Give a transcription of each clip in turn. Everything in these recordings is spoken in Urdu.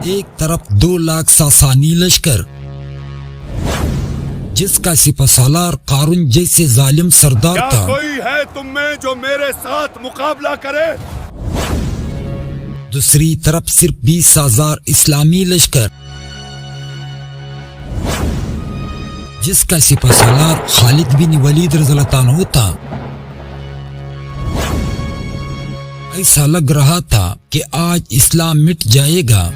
ایک طرف 2 لاکھ ساسانی لشکر جس کا سپہ سالار قارون جیسے ظالم سردار کیا تھا، کوئی ہے تم میں جو میرے ساتھ مقابلہ کرے؟ دوسری طرف صرف 20,000 اسلامی لشکر جس کا سپہ سالار خالد بن ولید رضی اللہ عنہ تھا۔ ایسا لگ رہا تھا کہ آج اسلام مٹ جائے گا،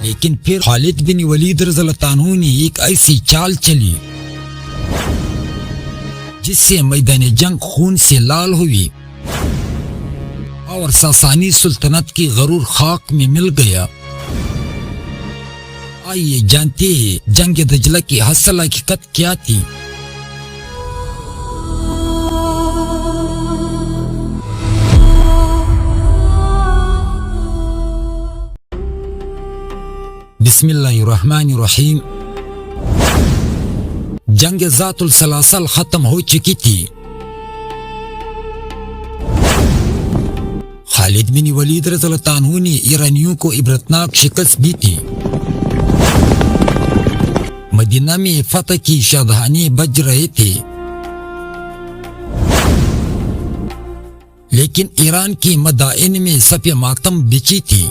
لیکن پھر خالد بن ولید رضی اللہ عنہ نے ایک ایسی چال چلی جس سے میدان جنگ خون سے لال ہوئی اور ساسانی سلطنت کی غرور خاک میں مل گیا۔ آئیے جانتے ہیں جنگ دجلہ کی اصل حقیقت کیا تھی۔ بسم اللہ الرحمن الرحیم۔ جنگ ذات السلاسل ختم ہو چکی تھی۔ خالد بن ولید رضی اللہ عنہ نے ایرانیوں کو عبرتناک شکست دی تھی۔ مدینہ میں فتح کی شادھانے بج رہے تھے، لیکن ایران کی مدائن میں صف ماتم بچی تھی۔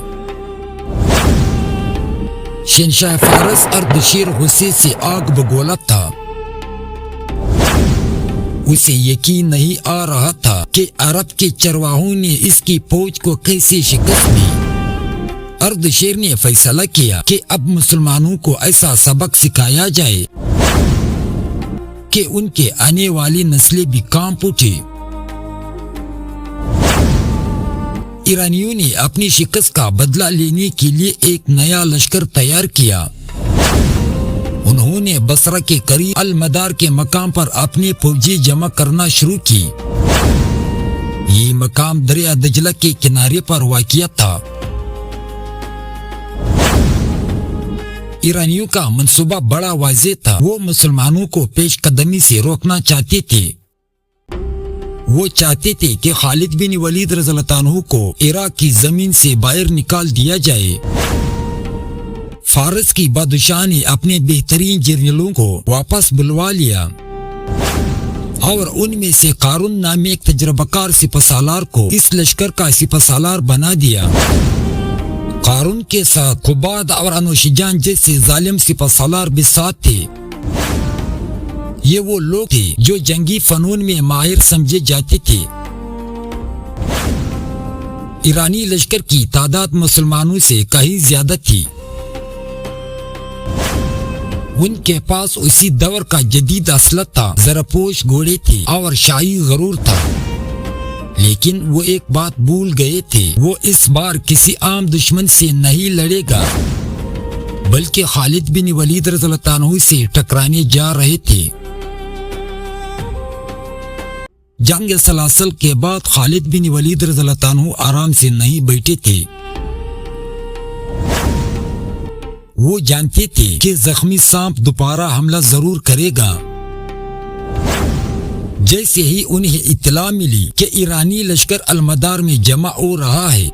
شہنشاہ فارس اردشیر غصے سے آگ بگولا تھا۔ اسے یقین نہیں آ رہا تھا کہ عرب کے چرواہوں نے اس کی فوج کو کیسے شکست دی۔ اردشیر نے فیصلہ کیا کہ اب مسلمانوں کو ایسا سبق سکھایا جائے کہ ان کے آنے والی نسلیں بھی کانپ اٹھے۔ ایرانیوں نے اپنی شکست کا بدلہ لینے کے لیے ایک نیا لشکر تیار کیا۔ انہوں نے بصرہ کے قریب المدار کے مقام پر اپنے فوجی جمع کرنا شروع کی۔ یہ مقام دریا دجلہ کے کنارے پر واقع تھا۔ ایرانیوں کا منصوبہ بڑا واضح تھا۔ وہ مسلمانوں کو پیش قدمی سے روکنا چاہتے تھے۔ وہ چاہتے تھے کہ خالد بن ولید رضی اللہ عنہ کو عراق کی زمین سے باہر نکال دیا جائے۔ فارس کی بادشاہ نے اپنے بہترین جنرلوں کو واپس بلوا لیا اور ان میں سے قارون نامی ایک تجربہ کار سپہ سالار کو اس لشکر کا سپہ سالار بنا دیا۔ قارون کے ساتھ قباد اور انوشجان جیسے ظالم سپہ سالار بھی ساتھ تھے۔ یہ وہ لوگ تھے جو جنگی فنون میں ماہر سمجھے جاتے تھے۔ ایرانی لشکر کی تعداد مسلمانوں سے کہیں زیادہ تھی۔ ان کے پاس اسی دور کا جدید اسلحہ تھا، زرپوش گھوڑے تھے اور شاہی غرور تھا۔ لیکن وہ ایک بات بھول گئے تھے، وہ اس بار کسی عام دشمن سے نہیں لڑے گا بلکہ خالد بن ولید رضی اللہ عنہ سے ٹکرانے جا رہے تھے۔ جنگ سلاسل کے بعد خالد بن ولید رضی اللہ عنہ آرام سے نہیں بیٹھے تھے۔ وہ جانتے تھے کہ زخمی سانپ دوبارہ حملہ ضرور کرے گا۔ جیسے ہی انہیں اطلاع ملی کہ ایرانی لشکر المدار میں جمع ہو رہا ہے،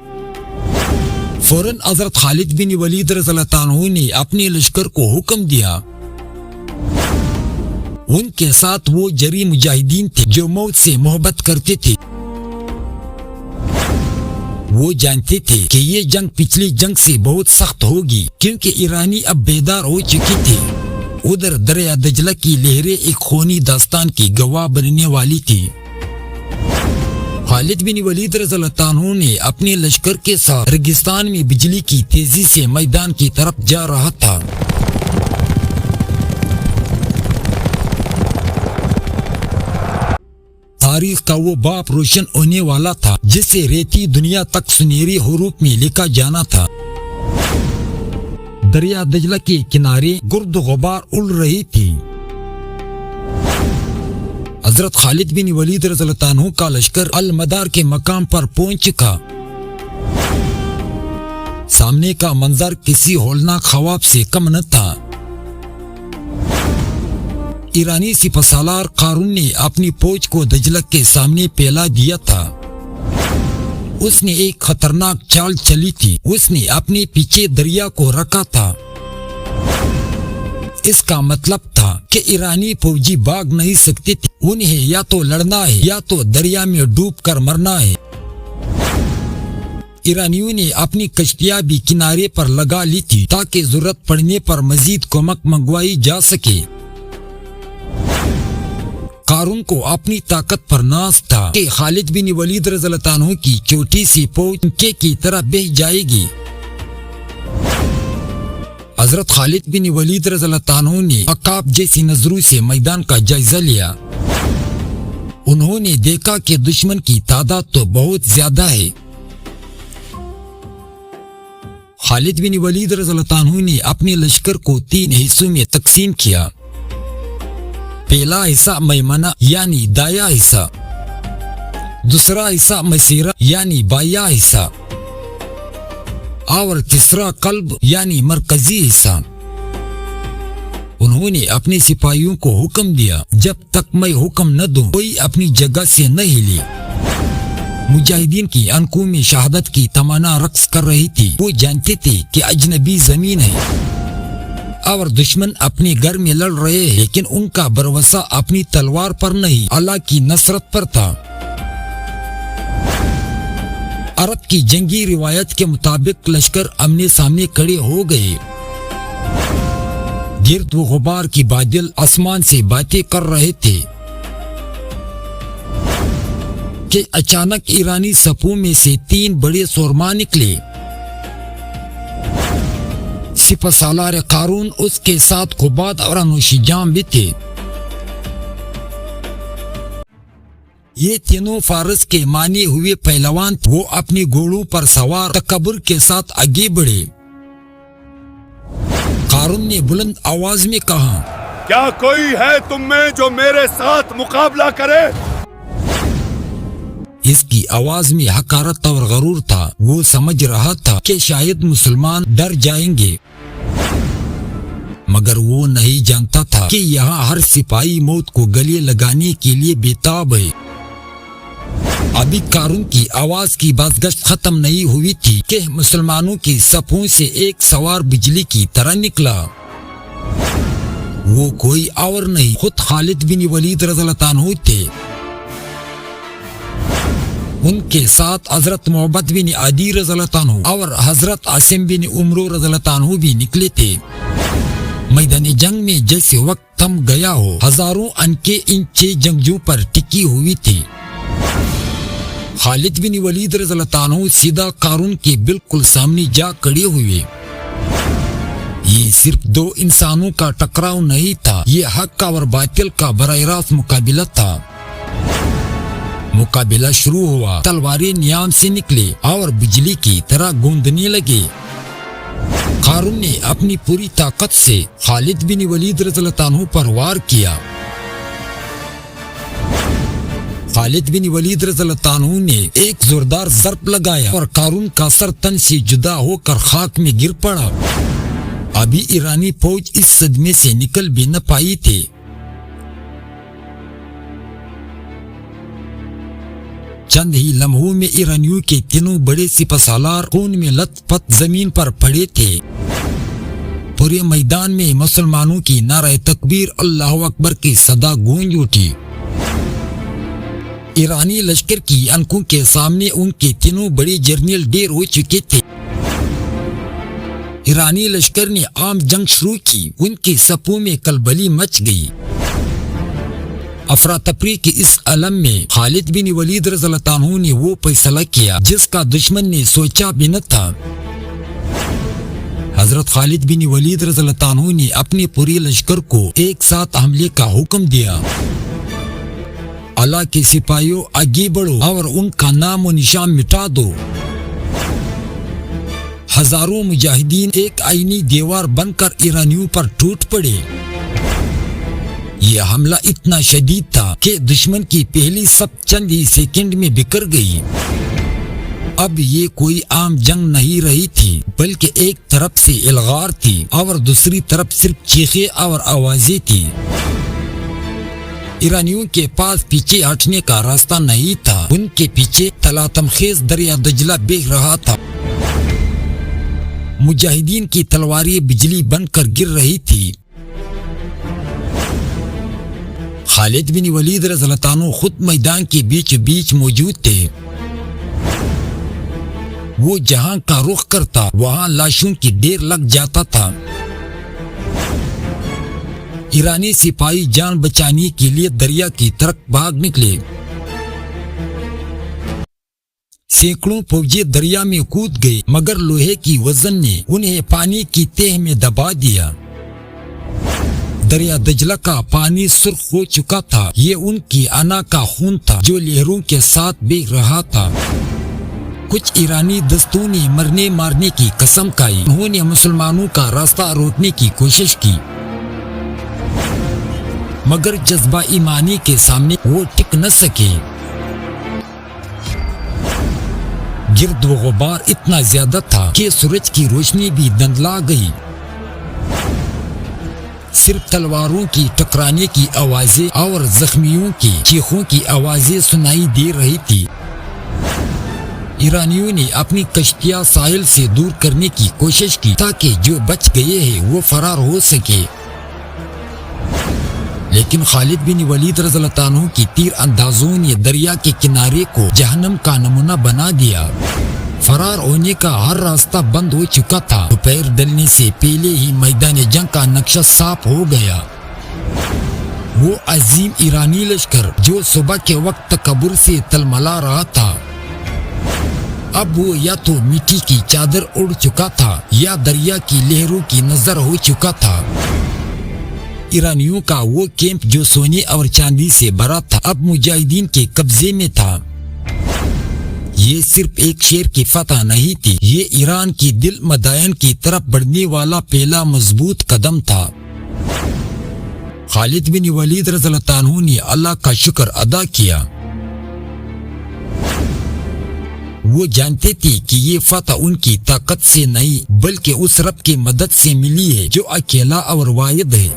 فوراً حضرت خالد بن ولید رضی اللہ عنہ نے اپنے لشکر کو حکم دیا۔ ان کے ساتھ وہ جری مجاہدین تھے جو موت سے محبت کرتے تھے۔ وہ جانتے تھے کہ یہ جنگ پچھلی جنگ سے بہت سخت ہوگی، کیونکہ ایرانی اب بیدار ہو چکی تھے۔ ادھر دریا دجلہ کی لہریں ایک خونی داستان کی گواہ بننے والی تھی۔ خالد بن ولید رضی اللہ عنہ نے اپنے لشکر کے ساتھ ریگستان میں بجلی کی تیزی سے میدان کی طرف جا رہا تھا۔ تاریخ کا وہ باب روشن ہونے والا تھا جسے ریتی دنیا تک سنہری حروف میں لکھا جانا تھا۔ دریا دجلہ کے کنارے گرد غبار اڑ رہی تھی۔ حضرت خالد بن ولید رضی اللہ عنہ کا لشکر المدار کے مقام پر پہنچ چکا۔ سامنے کا منظر کسی ہولناک خواب سے کم نہ تھا۔ ایرانی سپہ سالار قارون نے اپنی فوج کو دجلہ کے سامنے پھیلا دیا تھا۔ اس نے ایک خطرناک چال چلی تھی. اس نے اپنے پیچھے دریا کو رکھا تھا. اس کا مطلب تھا کہ ایرانی فوجی بھاگ نہیں سکتے تھے. انہیں یا تو لڑنا ہے یا تو دریا میں ڈوب کر مرنا ہے. ایرانیوں نے اپنی کشتیاں بھی کنارے پر لگا لی تھی تاکہ ضرورت پڑنے پر مزید کمک منگوائی جا سکے. قارون کو اپنی طاقت پر ناز تھا کہ خالد بن ولید رضی اللہ عنہ کی چھوٹی سی فوج کی طرح بہہ جائے گی. حضرت خالد بن ولید رضی اللہ عنہ نے عقاب جیسی نظروں سے میدان کا جائزہ لیا. انہوں نے دیکھا کہ دشمن کی تعداد تو بہت زیادہ ہے. خالد بن ولید رضی اللہ عنہ نے اپنے لشکر کو 3 حصوں میں تقسیم کیا. پہلا حصہ میمنہ یعنی دایاں حصہ، دوسرا حصہ مسیرہ یعنی بایاں حصہ، اور تیسرا قلب یعنی مرکزی حصہ. انہوں نے اپنے سپاہیوں کو حکم دیا جب تک میں حکم نہ دوں کوئی اپنی جگہ سے نہ ہلے. مجاہدین کی آنکھوں میں شہادت کی تمنا رقص کر رہی تھی. وہ جانتے تھے کہ اجنبی زمین ہے اور دشمن اپنے گھر میں لڑ رہے ہیں، لیکن ان کا بھروسہ اپنی تلوار پر نہیں اللہ کی نصرت پر تھا. عرب کی جنگی روایت کے مطابق لشکر آمنے سامنے کھڑے ہو گئے. گرد و غبار کی بادل آسمان سے باتیں کر رہے تھے کہ اچانک ایرانی صفوں میں سے 3 بڑے سورما نکلے. سپہ سالار قارون، اس کے ساتھ قباد اور انوشیجام بھی تھے. یہ تینوں فارس کے مانے ہوئے پہلوان. وہ اپنے گھوڑوں پر سوار تکبر کے ساتھ آگے بڑھے. قارون نے بلند آواز میں کہا، کیا کوئی ہے تم میں جو میرے ساتھ مقابلہ کرے؟ اس کی آواز میں حقارت اور غرور تھا. وہ سمجھ رہا تھا کہ شاید مسلمان ڈر جائیں گے، مگر وہ نہیں جانتا تھا کہ یہاں ہر سپاہی موت کو گلے لگانے کے لیے بےتاب ہے. ابھی قارون کی آواز کی بازگشت ختم نہیں ہوئی تھی کہ مسلمانوں کی صفوں سے ایک سوار بجلی کی طرح نکلا. وہ کوئی اور نہیں، خود خالد بن ولید رضی اللہ عنہ تھے. ان کے ساتھ حضرت محمد بن عدی رضی اللہ عنہ اور حضرت عاصم بن عمرو رضی اللہ عنہ بھی نکلے تھے. میدان جنگ میں جیسے وقت تھم گیا ہو، ہزاروں انکے ان 6 جنگجوؤں پر ٹکی ہوئی تھی. خالد بن ولید رضی اللہ عنہ سیدھا قارون کے بالکل سامنے جا کھڑے ہوئے. یہ صرف 2 انسانوں کا ٹکراؤ نہیں تھا، یہ حق اور باطل کا براہ راست مقابلہ تھا. مقابلہ شروع ہوا. تلواریں نیام سے نکلے اور بجلی کی طرح گوندنے لگے. قارون نے اپنی پوری طاقت سے خالد بن ولید رضی اللہ عنہ پر وار کیا. خالد بن ولید رضی اللہ عنہ نے ایک زوردار ضرب لگایا اور قارون کا سر تن سے جدا ہو کر خاک میں گر پڑا. ابھی ایرانی فوج اس صدمے سے نکل بھی نہ پائی تھی. چند ہی لمحوں میں ایرانیوں کے تینوں بڑے سپہ سالار خون میں لت پت زمین پر پڑے تھے. پورے میدان میں مسلمانوں کی نعرہ تکبیر اللہ اکبر کی صدا گونج اٹھی. ایرانی لشکر کی آنکھوں کے سامنے ان کے تینوں بڑے جرنیل ڈھیر ہو چکے تھے. ایرانی لشکر نے عام جنگ شروع کی. ان کے صفوں میں کلبلی مچ گئی. افراتفری کے اس عالم میں خالد بن ولید رضی اللہ عنہ نے وہ فیصلہ کیا جس کا دشمن نے سوچا بھی نہ تھا. حضرت خالد بن ولید رضی اللہ عنہ نے اپنے پورے لشکر کو ایک ساتھ حملے کا حکم دیا. اللہ کے سپاہیوں آگے بڑھو اور ان کا نام و نشان مٹا دو. ہزاروں مجاہدین ایک آئینی دیوار بن کر ایرانیوں پر ٹوٹ پڑے. یہ حملہ اتنا شدید تھا کہ دشمن کی پہلی سب چند ہی سیکنڈ میں بکھر گئی. اب یہ کوئی عام جنگ نہیں رہی تھی، بلکہ ایک طرف سے الغار تھی اور دوسری طرف صرف چیخیں اور آوازیں تھی. ایرانیوں کے پاس پیچھے ہٹنے کا راستہ نہیں تھا. ان کے پیچھے تلاطم خیز دریا دجلہ بہہ رہا تھا. مجاہدین کی تلواریں بجلی بن کر گر رہی تھی. خالد بن ولید رضی اللہ عنہ خود میدان کے بیچ بیچ موجود تھے. وہ جہاں کا رخ کرتا وہاں لاشوں کی ڈھیر لگ جاتا تھا. ایرانی سپاہی جان بچانے کے لیے دریا کی طرف بھاگ نکلے. سینکڑوں فوجی دریا میں کود گئے مگر لوہے کی وزن نے انہیں پانی کی تہ میں دبا دیا. دریا دجلہ کا پانی سرخ ہو چکا تھا. یہ ان کی انا کا خون تھا جو لہروں کے ساتھ بہہ رہا تھا. کچھ ایرانی دستوں نے مرنے مارنے کی قسم کھائی. انہوں نے مسلمانوں کا راستہ روکنے کی کوشش کی مگر جذبہ ایمانی کے سامنے وہ ٹک نہ سکے. گرد و غبار اتنا زیادہ تھا کہ سورج کی روشنی بھی دھندلا گئی. صرف تلواروں کی ٹکرانے کی آوازیں اور زخمیوں کی چیخوں کی آوازیں سنائی دے رہی تھی. ایرانیوں نے اپنی کشتیاں ساحل سے دور کرنے کی کوشش کی تاکہ جو بچ گئے ہیں وہ فرار ہو سکے. لیکن خالد بن ولید رضی اللہ عنہ کی تیر اندازوں نے دریا کے کنارے کو جہنم کا نمونہ بنا دیا. فرار ہونے کا ہر راستہ بند ہو چکا تھا. دوپہر ڈلنے سے پہلے ہی میدان جنگ کا نقشہ صاف ہو گیا. وہ عظیم ایرانی لشکر جو صبح کے وقت تکبر سے تلملا رہا تھا اب وہ یا تو مٹی کی چادر اڑ چکا تھا یا دریا کی لہروں کی نظر ہو چکا تھا. ایرانیوں کا وہ کیمپ جو سونے اور چاندی سے بھرا تھا اب مجاہدین کے قبضے میں تھا. یہ صرف ایک شیر کی فتح نہیں تھی. یہ ایران کی دل مدائن کی طرف بڑھنے والا پہلا مضبوط قدم تھا. خالد بن ولید رضی اللہ عنہ نے اللہ کا شکر ادا کیا. وہ جانتے تھے کہ یہ فتح ان کی طاقت سے نہیں بلکہ اس رب کی مدد سے ملی ہے جو اکیلا اور واحد ہے.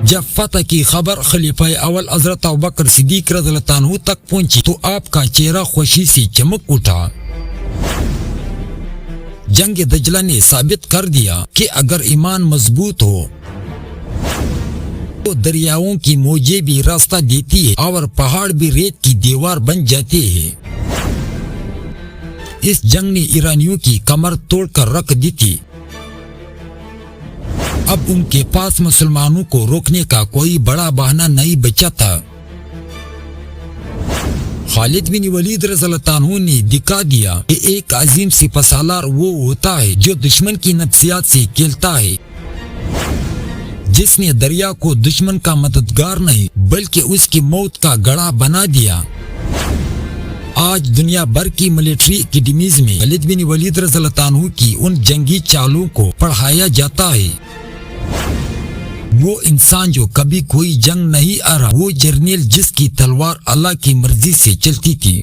جب فتح کی خبر خلیفہ اول حضرت ابوبکر صدیق رضی اللہ عنہ تک پہنچی تو آپ کا چہرہ خوشی سے چمک اٹھا. جنگ دجلہ نے ثابت کر دیا کہ اگر ایمان مضبوط ہو تو دریاؤں کی موجیں بھی راستہ دیتی ہے اور پہاڑ بھی ریت کی دیوار بن جاتے ہیں. اس جنگ نے ایرانیوں کی کمر توڑ کر رکھ دی تھی. اب ان کے پاس مسلمانوں کو روکنے کا کوئی بڑا بہانہ نہیں بچا تھا. خالد بن ولید رضی اللہ عنہ نے دکھا دیا کہ ایک عظیم سپہ سالار وہ ہوتا ہے جو دشمن کی نفسیات سے کھیلتا ہے, جس نے دریا کو دشمن کا مددگار نہیں بلکہ اس کی موت کا گڑھا بنا دیا. آج دنیا بھر کی ملٹری اکیڈمیز میں خالد بن ولید رضی اللہ عنہ کی ان جنگی چالوں کو پڑھایا جاتا ہے. وہ انسان جو کبھی کوئی جنگ نہیں ہارا, وہ جرنیل جس کی تلوار اللہ کی مرضی سے چلتی تھی.